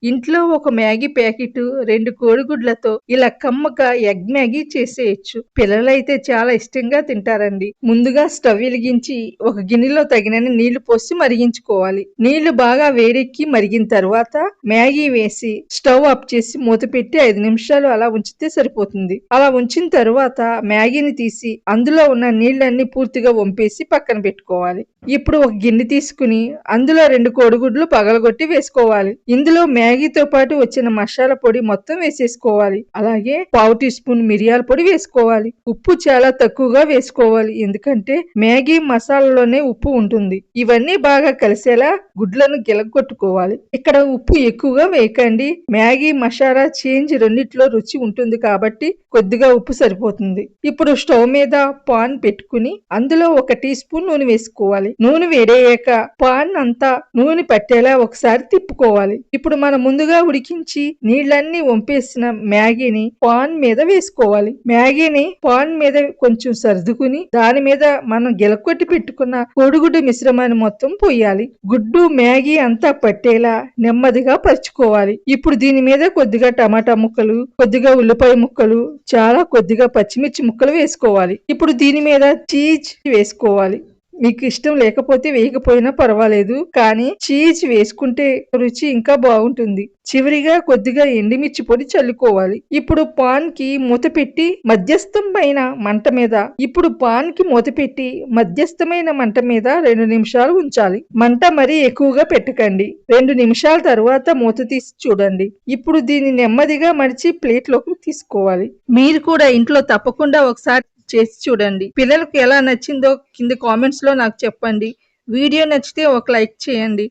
ఇంట్లో ఒక Maggi packet, 2 కోడిగుడ్లతో ఇలా కమ్మగా ఎగ్ మ్యాగీ చేసేయొచ్చు. పిల్లలైతే చాలా ఇష్టంగా తింటారండి. ముందుగా స్టవ్ వెలిగించి ఒక గిన్నెలో తగినన్ని నీళ్లు పోసి మరిగించుకోవాలి. నీళ్లు బాగా వేడెక్కి మరిగిన తర్వాత మ్యాగీ వేసి స్టవ్ ఆఫ్ చేసి మూత పెట్టి 5 నిమిషాలు అలా ఉంచితే సరిపోతుంది. అలా ఉంచిన తరువాత మ్యాగీని తీసి అందులో ఉన్న నీళ్ళన్నీ పూర్తిగా వంపేసి పక్కన పెట్టుకోవాలి. ఇప్పుడు ఒక గిన్నె తీసుకుని అందులో 2 కోడిగుడ్లు పగలగొట్టి వేసుకోవాలి. ఇందులో మ్యాగీతో పాటు వచ్చిన మసాలా పొడి మొత్తం వేసేసుకోవాలి. అలాగే పావు టీ స్పూన్ మిరియాల పొడి వేసుకోవాలి. ఉప్పు చాలా తక్కువగా వేసుకోవాలి. ఎందుకంటే మ్యాగీ మసాలాలోనే ఉప్పు ఉంటుంది. ఇవన్నీ బాగా కలిసేలా గుడ్లను గిలగొట్టుకోవాలి. ఇక్కడ ఉప్పు ఎక్కువగా వేయకండి. మ్యాగీ మసాలా చేంజ్ రెండిట్లో రుచి ఉంటుంది కాబట్టి కొద్దిగా ఉప్పు సరిపోతుంది. ఇప్పుడు స్టవ్ మీద పాన్ పెట్టుకుని అందులో 1 టీ స్పూన్ నూనె వేసుకోవాలి. నూనె వేడయ్యాక పాన్ అంతా నూనె పట్టేలా ఒకసారి తిప్పుకోవాలి. ఇప్పుడు మనం ముందుగా ఉడికించి నీళ్ళన్నీ వంపేసిన మ్యాగీని పాన్ మీద వేసుకోవాలి. మ్యాగీని పాన్ మీద కొంచెం సర్దుకుని దాని మీద మనం గిలకొట్టి పెట్టుకున్న కోడిగుడ్డు మిశ్రమాన్ని మొత్తం పోయాలి. గుడ్డు మ్యాగీ అంతా పట్టేలా నెమ్మదిగా పరుచుకోవాలి. ఇప్పుడు దీని మీద కొద్దిగా టమాటా ముక్కలు, కొద్దిగా ఉల్లిపాయ ముక్కలు, చాలా కొద్దిగా పచ్చిమిర్చి ముక్కలు వేసుకోవాలి. ఇప్పుడు దీని మీద చీజ్ వేసుకోవాలి. మీకు ఇష్టం లేకపోతే వేయకపోయినా పర్వాలేదు, కానీ చీజ్ వేసుకుంటే రుచి ఇంకా బాగుంటుంది. చివరిగా కొద్దిగా ఎండుమిర్చి పొడి చల్లుకోవాలి. ఇప్పుడు పాన్ కి మూత పెట్టి మధ్యస్థమైన మంట మీద 2 నిమిషాలు ఉంచాలి. మంట మరీ ఎక్కువగా పెట్టకండి. 2 నిమిషాల తర్వాత మూత తీసి చూడండి. ఇప్పుడు దీన్ని నెమ్మదిగా మడిచి ప్లేట్లోకి తీసుకోవాలి. మీరు కూడా ఇంట్లో తప్పకుండా ఒకసారి చేసి చూడండి. పిల్లలకు ఎలా నచ్చిందో కింద కామెంట్స్ లో నాకు చెప్పండి. వీడియో నచ్చితే ఒక లైక్ చేయండి.